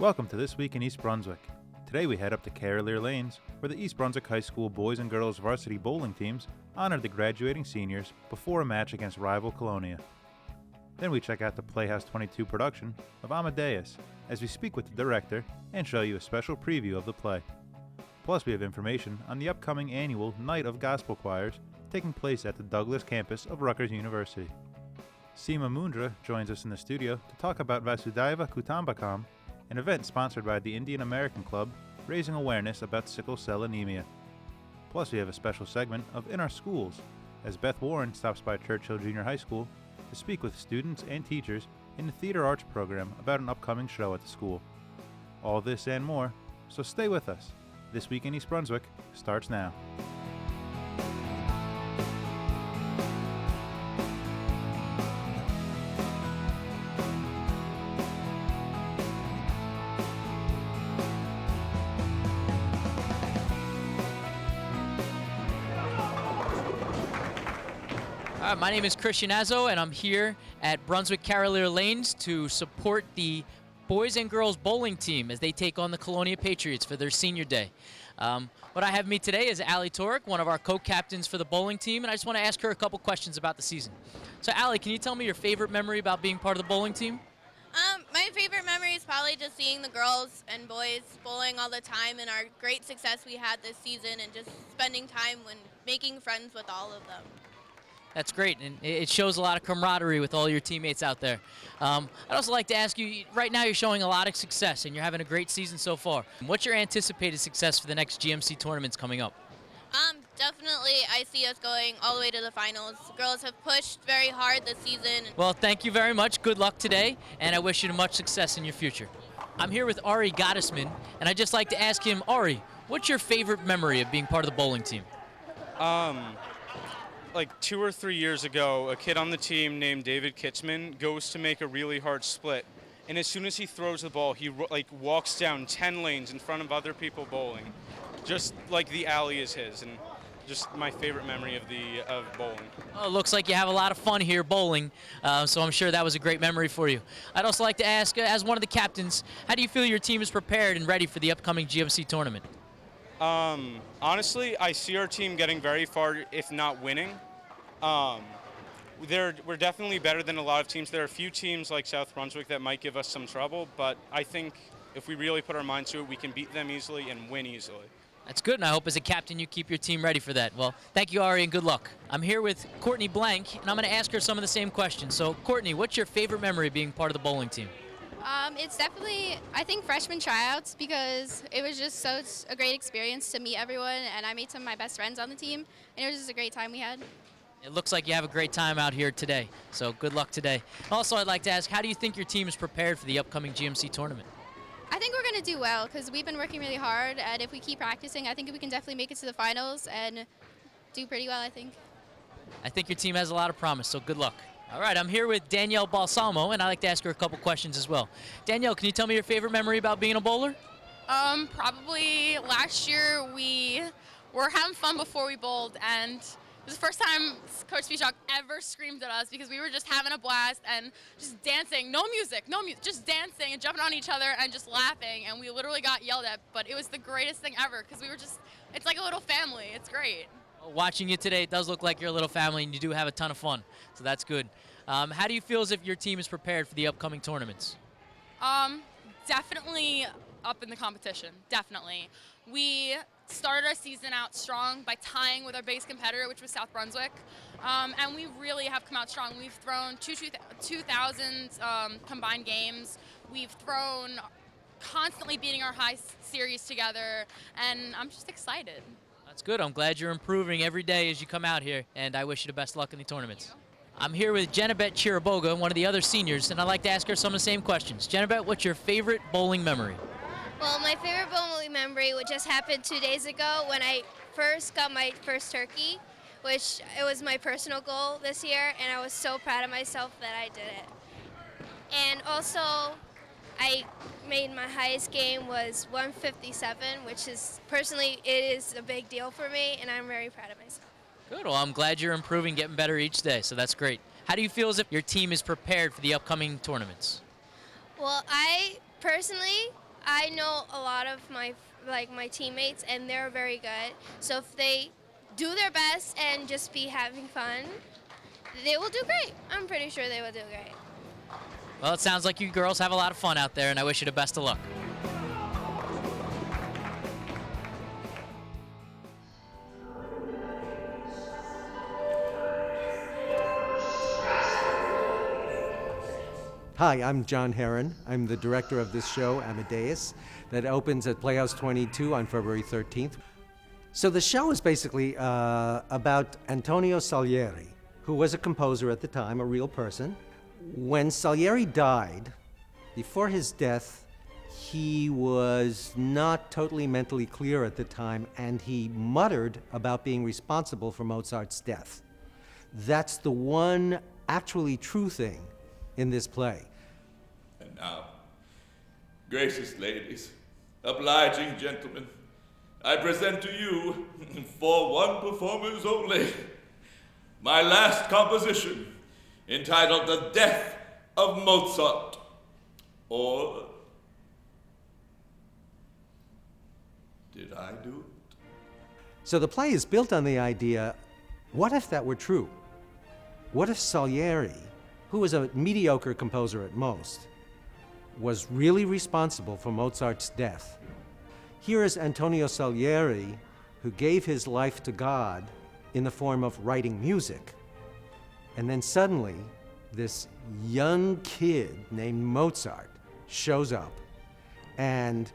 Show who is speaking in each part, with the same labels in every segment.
Speaker 1: Welcome to This Week in East Brunswick. Today we head up to Carolier Lanes, where the East Brunswick High School boys and girls varsity bowling teams honored the graduating seniors before a match against rival Colonia. Then we check out the Playhouse 22 production of Amadeus as we speak with the director and show you a special preview of the play. Plus we have information on the upcoming annual Night of Gospel Choirs taking place at the Douglas campus of Rutgers University. Seema Mundra joins us in the studio to talk about Vasudhaiva Kutumbakam, an event sponsored by the Indian American Club raising awareness about sickle cell anemia. Plus we have a special segment of In Our Schools as Beth Warren stops by Churchill Junior High School to speak with students and teachers in the Theater Arts program about an upcoming show at the school. All this and more, so stay with us. This Week in East Brunswick starts now.
Speaker 2: My name is Christian Azzo, and I'm here at Brunswick Carolier Lanes to support the boys and girls bowling team as they take on the Colonia Patriots for their senior day. What I have with me today is Allie Torek, one of our co-captains for the bowling team, and I just want to ask her a couple questions about the season. So Allie, can you tell me your favorite memory about being part of the bowling team?
Speaker 3: My favorite memory is probably just seeing the girls and boys bowling all the time and our great success we had this season and just spending time when making friends with all of them.
Speaker 2: That's great, and it shows a lot of camaraderie with all your teammates out there. I'd also like to ask you, right now you're showing a lot of success, and you're having a great season so far. What's your anticipated success for the next GMC tournaments coming up?
Speaker 3: Definitely, I see us going all the way to the finals. The girls have pushed very hard this season.
Speaker 2: Well, thank you very much. Good luck today, and I wish you much success in your future. I'm here with Ari Gottesman, and I'd just like to ask him, Ari, what's your favorite memory of being part of the bowling team?
Speaker 4: Like 2 or 3 years ago, a kid on the team named David Kitzman goes to make a really hard split, and as soon as he throws the ball, he walks down 10 lanes in front of other people bowling, just like the alley is his, and just my favorite memory of bowling.
Speaker 2: Well, it looks like you have a lot of fun here bowling, so I'm sure that was a great memory for you. I'd also like to ask, as one of the captains, how do you feel your team is prepared and ready for the upcoming GMC tournament?
Speaker 4: Honestly, I see our team getting very far, if not winning. We're definitely better than a lot of teams. There are a few teams like South Brunswick that might give us some trouble, but I think if we really put our minds to it, we can beat them easily and win easily.
Speaker 2: That's good, and I hope as a captain you keep your team ready for that. Well, thank you, Ari, and good luck. I'm here with Courtney Blank, and I'm going to ask her some of the same questions. So, Courtney, what's your favorite memory of being part of the bowling team?
Speaker 5: It's definitely, I think, freshman tryouts, because it was just such a great experience to meet everyone, and I made some of my best friends on the team, and it was just a great time we had.
Speaker 2: It looks like you have a great time out here today, so good luck today. Also, I'd like to ask, how do you think your team is prepared for the upcoming GMC tournament?
Speaker 5: I think we're going to do well, because we've been working really hard, and if we keep practicing, I think we can definitely make it to the finals and do pretty well, I think.
Speaker 2: I think your team has a lot of promise, so good luck. All right, I'm here with Danielle Balsamo, and I'd like to ask her a couple questions as well. Danielle, can you tell me your favorite memory about being a bowler?
Speaker 6: Probably last year we were having fun before we bowled, and it was the first time Coach Spishak ever screamed at us because we were just having a blast and just dancing. No music, just dancing and jumping on each other and just laughing, and we literally got yelled at, but it was the greatest thing ever because we were just, it's like a little family. It's great.
Speaker 2: Watching you today, it does look like you're a little family, and you do have a ton of fun, so that's good. How do you feel as if your team is prepared for the upcoming tournaments?
Speaker 6: Definitely up in the competition, definitely. We started our season out strong by tying with our biggest competitor, which was South Brunswick, and we really have come out strong. We've thrown 2,000 combined games. We've thrown constantly beating our high series together, and I'm just excited.
Speaker 2: That's good. I'm glad you're improving every day as you come out here, and I wish you the best luck in the tournaments. I'm here with Jenabet Chiraboga, one of the other seniors, and I'd like to ask her some of the same questions. Jenabet, what's your favorite bowling memory?
Speaker 7: Well, my favorite bowling memory, which just happened 2 days ago when I first got my first turkey, which it was my personal goal this year, and I was so proud of myself that I did it. And also, I made my highest game was 157, which is, personally, it is a big deal for me, and I'm very proud of myself.
Speaker 2: Good. Well, I'm glad you're improving, getting better each day, so that's great. How do you feel as if your team is prepared for the upcoming tournaments?
Speaker 7: Well, I personally I know a lot of my teammates, and they're very good. So if they do their best and just be having fun, they will do great. I'm pretty sure they will do great.
Speaker 2: Well, it sounds like you girls have a lot of fun out there, and I wish you the best of luck.
Speaker 8: Hi, I'm John Herron. I'm the director of this show, Amadeus, that opens at Playhouse 22 on February 13th. So the show is basically about Antonio Salieri, who was a composer at the time, a real person. When Salieri died, before his death, he was not totally mentally clear at the time, and he muttered about being responsible for Mozart's death. That's the one actually true thing in this play.
Speaker 9: And now, gracious ladies, obliging gentlemen, I present to you, for one performance only, my last composition, entitled The Death of Mozart, or did I do it?
Speaker 8: So the play is built on the idea, what if that were true? What if Salieri, who was a mediocre composer at most, was really responsible for Mozart's death? Here is Antonio Salieri, who gave his life to God in the form of writing music. And then suddenly, this young kid named Mozart shows up, and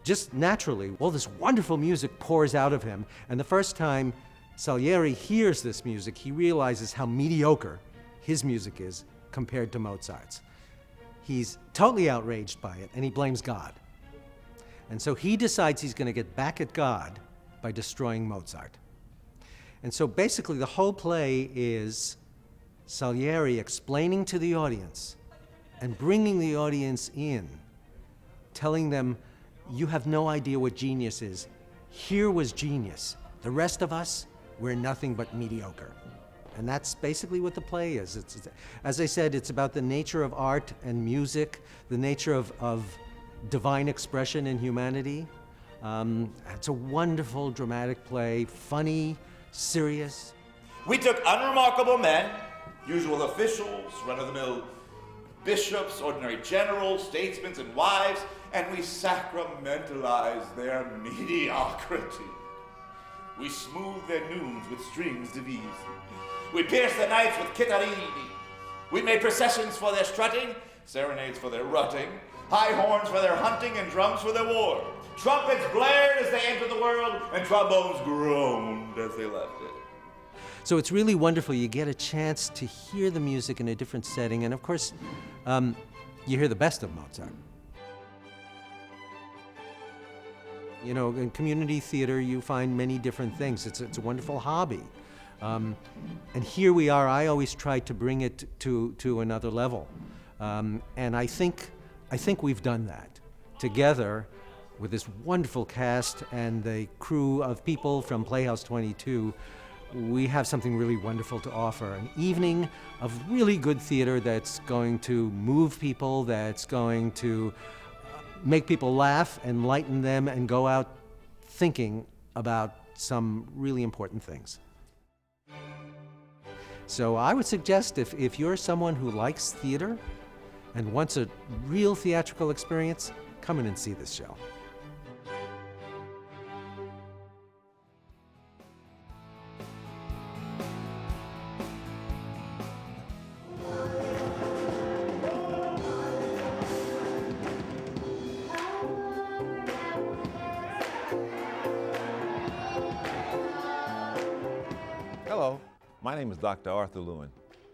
Speaker 8: just naturally, all this wonderful music pours out of him. And the first time Salieri hears this music, he realizes how mediocre his music is compared to Mozart's. He's totally outraged by it, and he blames God. And so he decides he's going to get back at God by destroying Mozart. And so basically the whole play is Salieri explaining to the audience and bringing the audience in, telling them, you have no idea what genius is. Here was genius. The rest of us, we're nothing but mediocre. And that's basically what the play is. It's, as I said, it's about the nature of art and music, the nature of divine expression in humanity. It's a wonderful, dramatic play, funny, serious.
Speaker 10: We took unremarkable men, usual officials, run-of-the-mill bishops, ordinary generals, statesmen, and wives, and we sacramentalized their mediocrity. We smoothed their noons with strings divised. We pierced their nights with chitarrini. We made processions for their strutting, serenades for their rutting, high horns for their hunting, and drums for their war. Trumpets blared as they entered the world, and trombones groaned as they left it.
Speaker 8: So it's really wonderful. You get a chance to hear the music in a different setting, and of course, you hear the best of Mozart. You know, in community theater, you find many different things. It's a wonderful hobby. And here we are. I always try to bring it to another level. And I think we've done that together with this wonderful cast and the crew of people from Playhouse 22. We have something really wonderful to offer. An evening of really good theater that's going to move people, that's going to make people laugh, enlighten them, and go out thinking about some really important things. So I would suggest if you're someone who likes theater and wants a real theatrical experience, come in and see this show.
Speaker 11: Hello, my name is Dr. Arthur Lewin.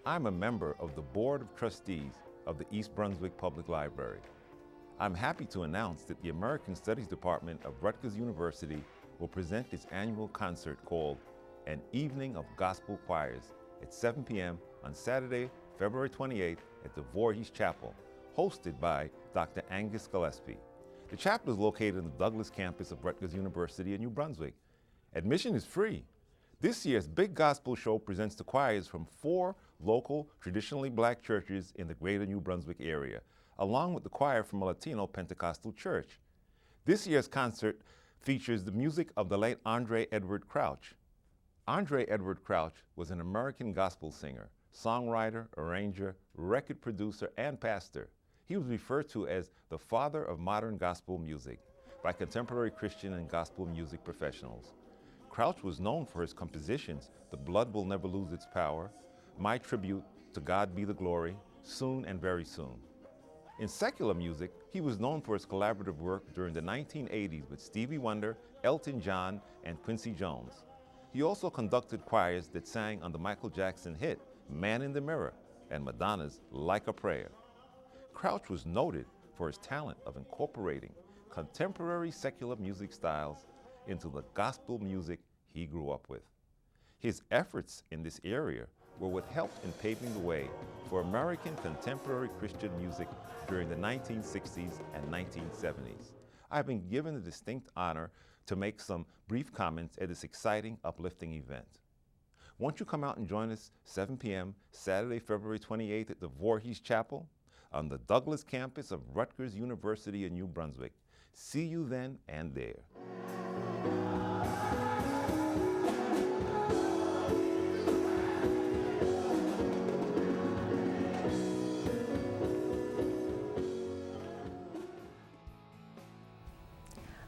Speaker 11: I'm a member of the Board of Trustees of the East Brunswick Public Library. I'm happy to announce that the American Studies Department of Rutgers University will present its annual concert called An Evening of Gospel Choirs at 7 p.m. on Saturday, February 28th at the Voorhees Chapel, hosted by Dr. Angus Gillespie. The chapel is located in the Douglas campus of Rutgers University in New Brunswick. Admission is free. This year's Big Gospel Show presents the choirs from 4 local, traditionally black churches in the greater New Brunswick area, along with the choir from a Latino Pentecostal church. This year's concert features the music of the late Andre Edward Crouch. Andre Edward Crouch was an American gospel singer, songwriter, arranger, record producer, and pastor. He was referred to as the father of modern gospel music by contemporary Christian and gospel music professionals. Crouch was known for his compositions, The Blood Will Never Lose Its Power, My Tribute, To God Be the Glory, Soon and Very Soon. In secular music, he was known for his collaborative work during the 1980s with Stevie Wonder, Elton John, and Quincy Jones. He also conducted choirs that sang on the Michael Jackson hit, Man in the Mirror, and Madonna's Like a Prayer. Crouch was noted for his talent of incorporating contemporary secular music styles into the gospel music he grew up with. His efforts in this area were what helped in paving the way for American contemporary Christian music during the 1960s and 1970s. I've been given the distinct honor to make some brief comments at this exciting, uplifting event. Won't you come out and join us 7 p.m. Saturday, February 28th at the Voorhees Chapel on the Douglas campus of Rutgers University in New Brunswick. See you then and there.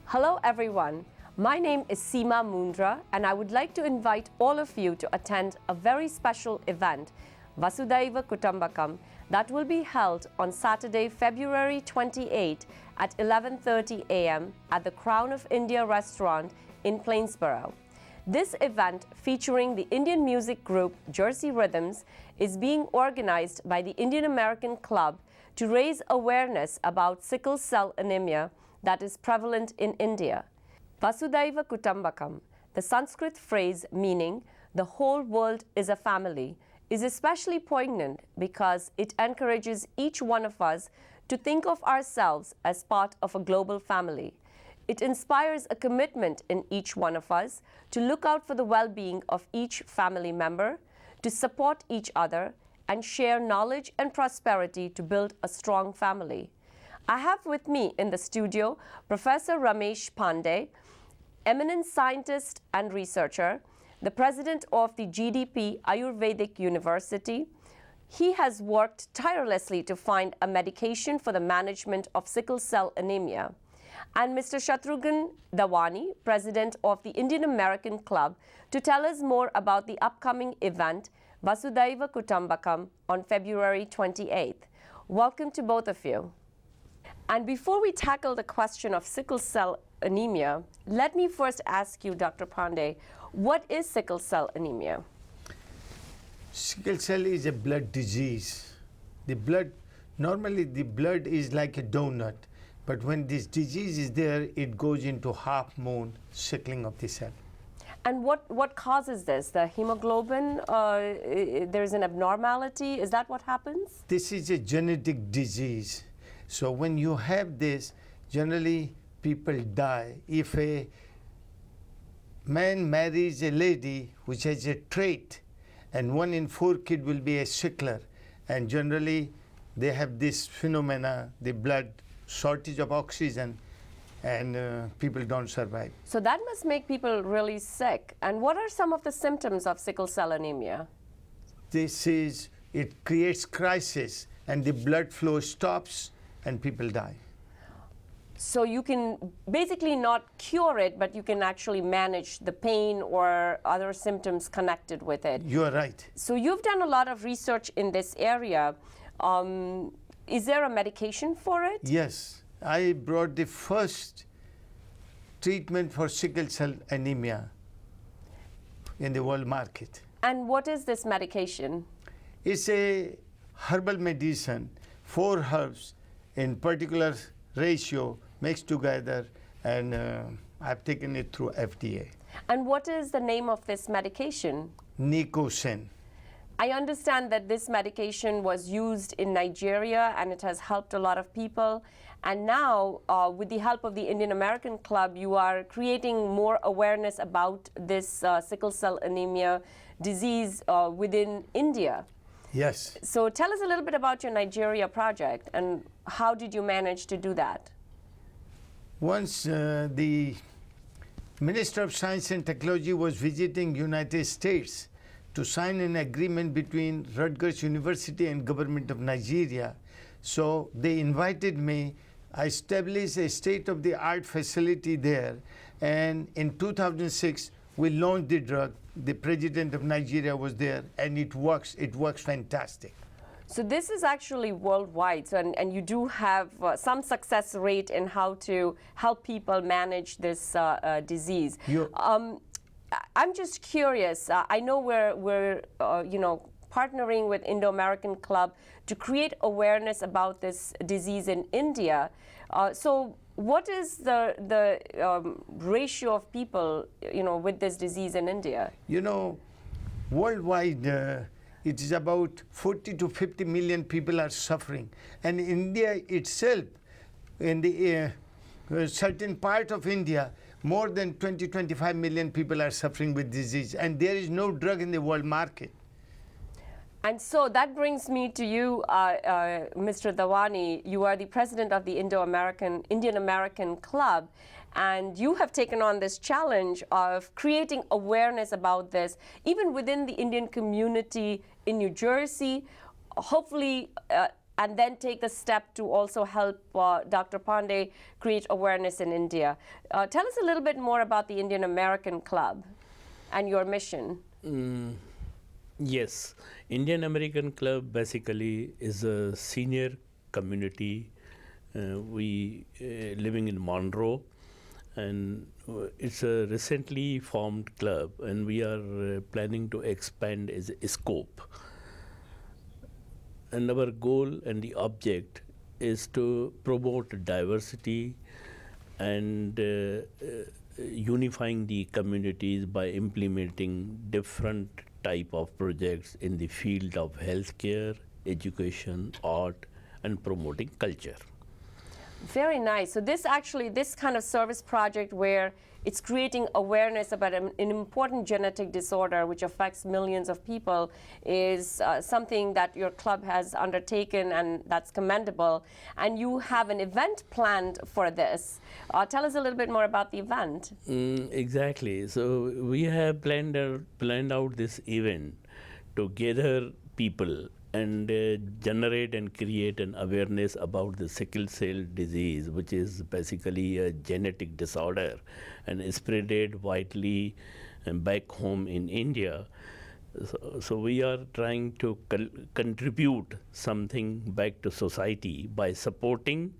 Speaker 12: Hello everyone, my name is Seema Mundra and I would like to invite all of you to attend a very special event, Vasudhaiva Kutumbakam, that will be held on Saturday, February 28 at 11:30 a.m. at the Crown of India restaurant in Plainsboro. This event, featuring the Indian music group Jersey Rhythms, is being organized by the Indian American Club to raise awareness about sickle cell anemia that is prevalent in India. Vasudhaiva Kutumbakam, the Sanskrit phrase meaning the whole world is a family, is especially poignant because it encourages each one of us to think of ourselves as part of a global family. It inspires a commitment in each one of us to look out for the well-being of each family member, to support each other, and share knowledge and prosperity to build a strong family. I have with me in the studio Professor Ramesh Pandey, eminent scientist and researcher, the president of the GDP Ayurvedic University. He has worked tirelessly to find a medication for the management of sickle cell anemia. And Mr. Shatrughan Dawani, president of the Indian American Club, to tell us more about the upcoming event, Vasudhaiva Kutumbakam, on February 28th. Welcome to both of you. And before we tackle the question of sickle cell anemia, let me first ask you, Dr. Pandey, what is sickle cell anemia?
Speaker 13: Sickle cell is a blood disease. Normally the blood is like a donut, but when this disease is there, it goes into half moon sickling of the cell.
Speaker 12: And what causes this? The hemoglobin, there's an abnormality, is that what happens?
Speaker 13: This is a genetic disease. So when you have this, generally people die. If a man marries a lady which has a trait, and 1 in 4 kids will be a sickler, and generally they have this phenomena, the blood shortage of oxygen, and people don't survive.
Speaker 12: So that must make people really sick. And what are some of the symptoms of sickle cell anemia?
Speaker 13: It creates crisis, and the blood flow stops, and people die.
Speaker 12: So you can basically not cure it, but you can actually manage the pain or other symptoms connected with it.
Speaker 13: You are right.
Speaker 12: So you've done a lot of research in this area. Is there a medication for it?
Speaker 13: Yes. I brought the first treatment for sickle cell anemia in the world market.
Speaker 12: And what is this medication?
Speaker 13: It's a herbal medicine, 4 herbs in particular ratio mixed together, and I've taken it through FDA.
Speaker 12: And what is the name of this medication?
Speaker 13: Nicocin.
Speaker 12: I understand that this medication was used in Nigeria and it has helped a lot of people. And now, with the help of the Indian American Club, you are creating more awareness about this sickle cell anemia disease within India.
Speaker 13: Yes.
Speaker 12: So tell us a little bit about your Nigeria project and how did you manage to do that?
Speaker 13: once the Minister of Science and Technology was visiting United States to sign an agreement between Rutgers University and government of Nigeria. So they invited me. I established a state-of-the-art facility there, and in 2006 we launched the drug. The president of Nigeria was there, and it works fantastic.
Speaker 12: So this is actually worldwide, so, and you do have some success rate in how to help people manage this disease. I'm just curious. I know we're partnering with Indo-American Club to create awareness about this disease in India. So what is the ratio of people with this disease in India?
Speaker 13: Worldwide, it is about 40 to 50 million people are suffering, and India itself, in the certain part of India, more than 20-25 million people are suffering with disease, and there is no drug in the world market.
Speaker 12: And so that brings me to you, Mr. Dhawani. You are the president of the Indian American Club, and you have taken on this challenge of creating awareness about this, even within the Indian community in New Jersey, hopefully, and then take the step to also help Dr. Pandey create awareness in India. Tell us a little bit more about the Indian American Club and your mission.
Speaker 14: Yes, Indian American Club basically is a senior community. We living in Monroe, and it's a recently formed club, and we are planning to expand its scope. And our goal and the object is to promote diversity and unifying the communities by implementing different type of projects in the field of healthcare, education, art, and promoting culture.
Speaker 12: Very nice. So this kind of service project where it's creating awareness about an important genetic disorder which affects millions of people is something that your club has undertaken, and that's commendable. And you have an event planned for this. Tell us a little bit more about the event.
Speaker 14: Exactly. So we have planned out this event to gather people and generate and create an awareness about the sickle cell disease, which is basically a genetic disorder and is spread widely back home in India. So we are trying to contribute something back to society by supporting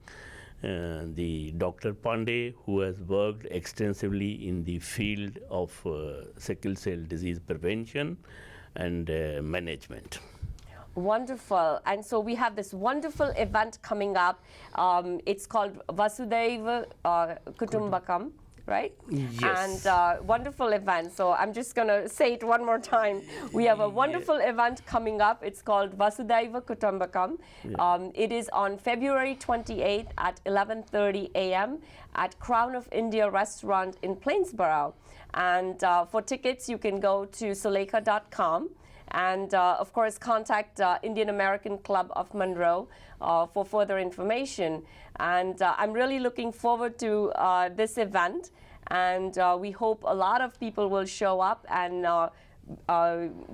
Speaker 14: the Dr. Pandey, who has worked extensively in the field of sickle cell disease prevention and management.
Speaker 12: Wonderful. And so we have this wonderful event coming up. It's called Vasudhaiva Kutumbakam, right?
Speaker 14: Yes.
Speaker 12: And wonderful event. So I'm just going to say it one more time. We have a wonderful event coming up. It's called Vasudhaiva Kutumbakam. It is on February 28th at 11:30 a.m. at Crown of India restaurant in Plainsboro. And for tickets, you can go to Suleika.com. And of course, contact Indian American Club of Monroe for further information. And I'm really looking forward to this event. And we hope a lot of people will show up and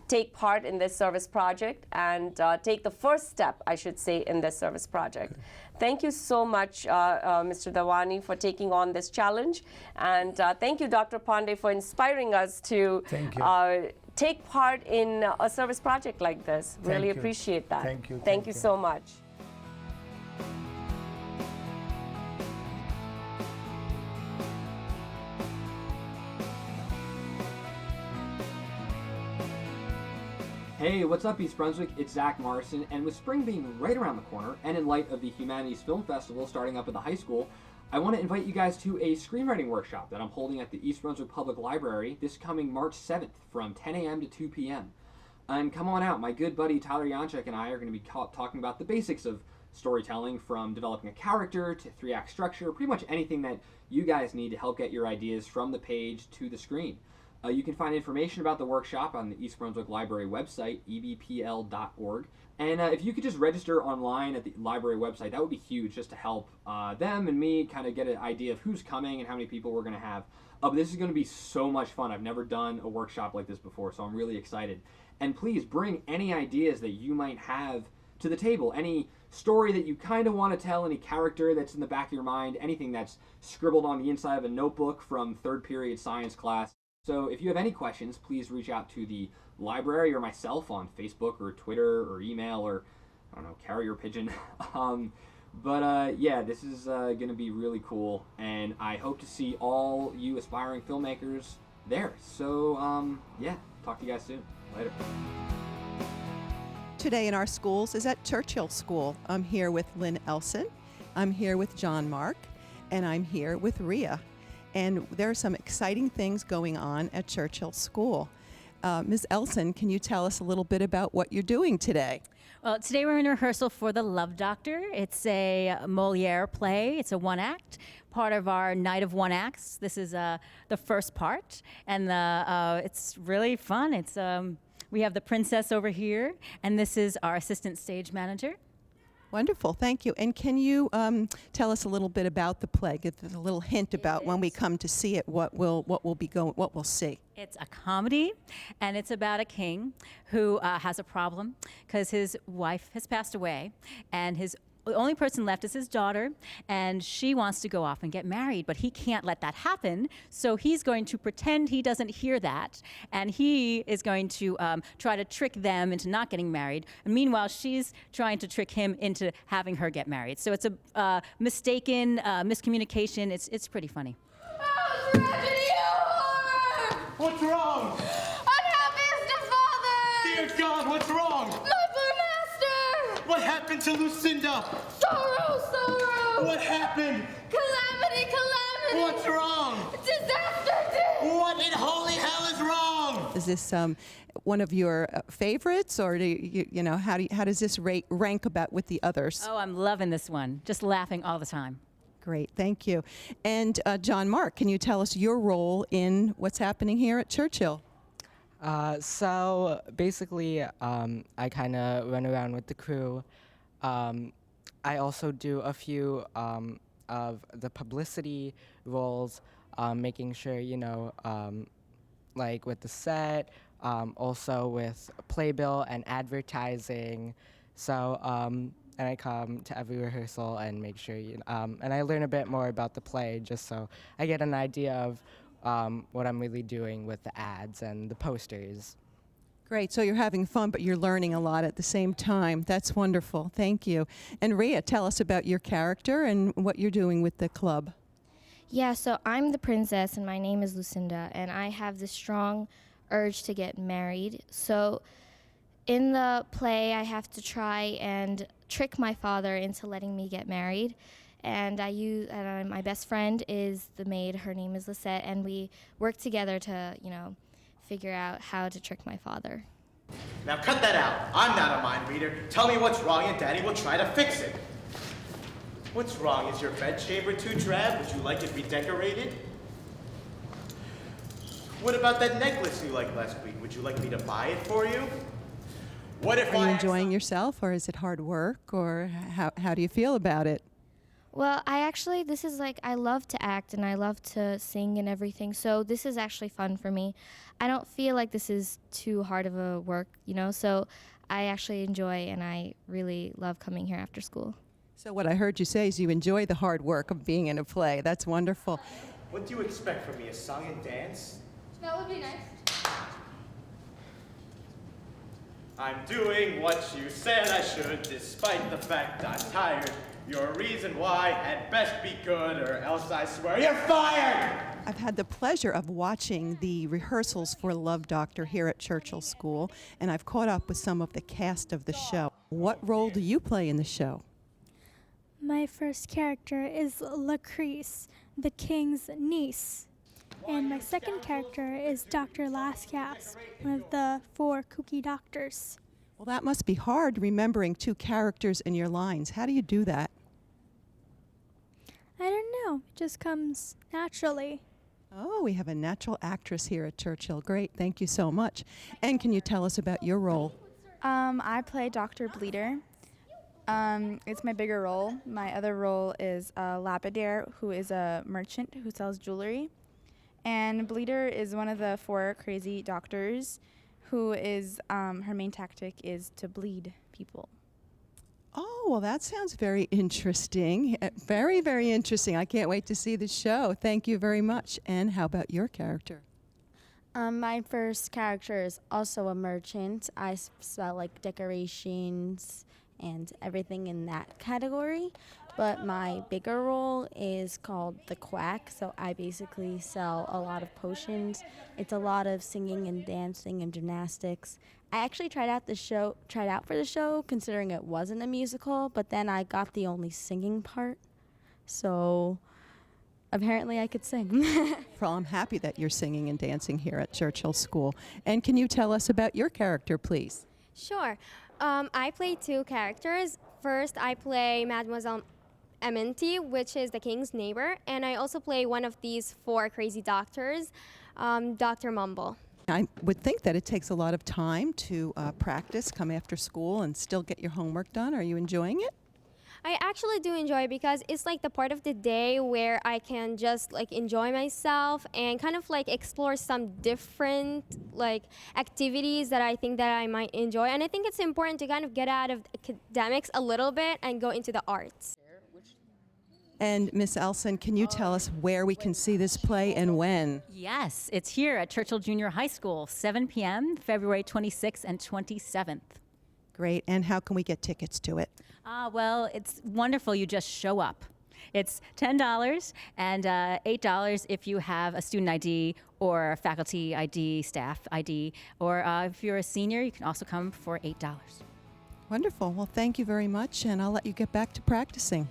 Speaker 12: take part in this service project and take the first step, I should say, in this service project. Thank you so much, Mr. Dhawani, for taking on this challenge. And thank you, Dr. Pandey, for inspiring us to take part in a service project like this. Really appreciate that.
Speaker 13: Thank you.
Speaker 12: Thank you so much.
Speaker 15: Hey, what's up, East Brunswick? It's Zach Morrison, and with spring being right around the corner, and in light of the Humanities Film Festival starting up at the high school, I want to invite you guys to a screenwriting workshop that I'm holding at the East Brunswick Public Library this coming March 7th from 10 a.m. to 2 p.m. And come on out. My good buddy Tyler Janchek and I are going to be talking about the basics of storytelling, from developing a character to 3-act structure, pretty much anything that you guys need to help get your ideas from the page to the screen. You can find information about the workshop on the East Brunswick Library website, ebpl.org. And if you could just register online at the library website, that would be huge, just to help them and me kind of get an idea of who's coming and how many people we're going to have. But this is going to be so much fun. I've never done a workshop like this before, so I'm really excited. And please bring any ideas that you might have to the table, any story that you kind of want to tell, any character that's in the back of your mind, anything that's scribbled on the inside of a notebook from third period science class. So if you have any questions, please reach out to the library or myself on Facebook or Twitter or email or, I don't know, carrier pigeon. Yeah, this is going to be really cool, and I hope to see all you aspiring filmmakers there. So, yeah, talk to you guys soon. Later.
Speaker 16: Today in our schools is at Churchill School. I'm here with Lynn Elson, I'm here with John Mark, and I'm here with Rhea. And there are some exciting things going on at Churchill School. Ms. Elson, can you tell us a little bit about what you're doing today?
Speaker 17: Well, today we're in rehearsal for The Love Doctor. It's a Moliere play. It's a one-act, part of our Night of One Acts. This is the first part, and it's really fun. It's we have the princess over here, and this is our assistant stage manager.
Speaker 16: Wonderful, thank you. And can you tell us a little bit about the play? Give us a little hint about when we come to see it, what we'll see.
Speaker 17: It's a comedy, and it's about a king who has a problem because his wife has passed away, and the only person left is his daughter, and she wants to go off and get married, but he can't let that happen, so he's going to pretend he doesn't hear that, and he is going to try to trick them into not getting married, and meanwhile she's trying to trick him into having her get married. So it's a mistaken miscommunication. It's pretty funny.
Speaker 18: Oh, tragedy, horror!
Speaker 19: What's wrong?
Speaker 18: Unhappy father!
Speaker 19: Dear God, what's wrong?
Speaker 18: My poor master!
Speaker 19: What happened to Lucinda?
Speaker 18: Sorrow, sorrow!
Speaker 19: What happened?
Speaker 18: Calamity, calamity!
Speaker 19: What's wrong?
Speaker 18: Disaster!
Speaker 19: What in holy hell is wrong?
Speaker 16: Is this one of your favorites, or do you know how does this rank about with the others?
Speaker 17: Oh, I'm loving this one. Just laughing all the time.
Speaker 16: Great, thank you. And John Mark, can you tell us your role in what's happening here at Churchill?
Speaker 20: So basically, I kind of run around with the crew. I also do a few of the publicity roles, making sure, like with the set, also with playbill and advertising. So, and I come to every rehearsal and make sure, and I learn a bit more about the play just so I get an idea of what I'm really doing with the ads and the posters.
Speaker 16: Great, so you're having fun, but you're learning a lot at the same time. That's wonderful, thank you. And Rhea, tell us about your character and what you're doing with the club.
Speaker 21: Yeah, so I'm the princess, and my name is Lucinda, and I have this strong urge to get married. So in the play, I have to try and trick my father into letting me get married. And my best friend is the maid. Her name is Lisette, and we work together to, figure out how to trick my father.
Speaker 19: Now cut that out. I'm not a mind reader. Tell me what's wrong and Daddy will try to fix it. What's wrong? Is your bedchamber too drab? Would you like it redecorated? What about that necklace you liked last week? Would you like me to buy it for you? What if
Speaker 16: Are you enjoying yourself, or is it hard work, or how do you feel about it?
Speaker 21: Well, I love to act and I love to sing and everything, so this is actually fun for me. I don't feel like this is too hard of a work, so I actually enjoy and I really love coming here after school.
Speaker 16: So what I heard you say is you enjoy the hard work of being in a play. That's wonderful.
Speaker 19: What do you expect from me, a song and dance?
Speaker 18: That would be nice.
Speaker 19: I'm doing what you said I should, despite the fact I'm tired. Your reason why had best be good, or else I swear you're fired!
Speaker 16: I've had the pleasure of watching the rehearsals for Love Doctor here at Churchill School, and I've caught up with some of the cast of the show. What role do you play in the show?
Speaker 22: My first character is Lucrece, the king's niece. And my second character is Dr. Lascast, one of the 4 kooky doctors.
Speaker 16: Well, that must be hard, remembering 2 characters in your lines. How do you do that?
Speaker 22: I don't know. It just comes naturally.
Speaker 16: Oh, we have a natural actress here at Churchill. Great, thank you so much. And can you tell us about your role?
Speaker 1: I play Dr. Bleeder. It's my bigger role. My other role is Lapidaire, who is a merchant who sells jewelry. And Bleeder is one of the 4 crazy doctors who is, her main tactic is to bleed people.
Speaker 16: Oh, well, that sounds very interesting. Very, very interesting. I can't wait to see the show. Thank you very much. And how about your character?
Speaker 3: My first character is also a merchant. I sell like decorations and everything in that category. But my bigger role is called the Quack. So I basically sell a lot of potions. It's a lot of singing and dancing and gymnastics. I actually tried out for the show, considering it wasn't a musical, but then I got the only singing part. So apparently I could sing.
Speaker 16: Well, I'm happy that you're singing and dancing here at Churchill School. And can you tell us about your character, please?
Speaker 23: Sure. I play 2 characters. First, I play Mademoiselle Amenti, which is the king's neighbor, and I also play one of these 4 crazy doctors, Dr. Mumble.
Speaker 16: I would think that it takes a lot of time to practice, come after school, and still get your homework done. Are you enjoying it?
Speaker 23: I actually do enjoy it because it's like the part of the day where I can just like enjoy myself and kind of like explore some different like activities that I think that I might enjoy. And I think it's important to kind of get out of academics a little bit and go into the arts.
Speaker 16: And Miss Elson, can you tell us where we can see this play and when?
Speaker 17: Yes, it's here at Churchill Junior High School, 7 p.m., February 26th and 27th.
Speaker 16: Great. And how can we get tickets to it?
Speaker 17: Well, it's wonderful. You just show up. It's $10 and $8 if you have a student ID or faculty ID, staff ID, or if you're a senior, you can also come for $8.
Speaker 16: Wonderful. Well, thank you very much, and I'll let you get back to practicing.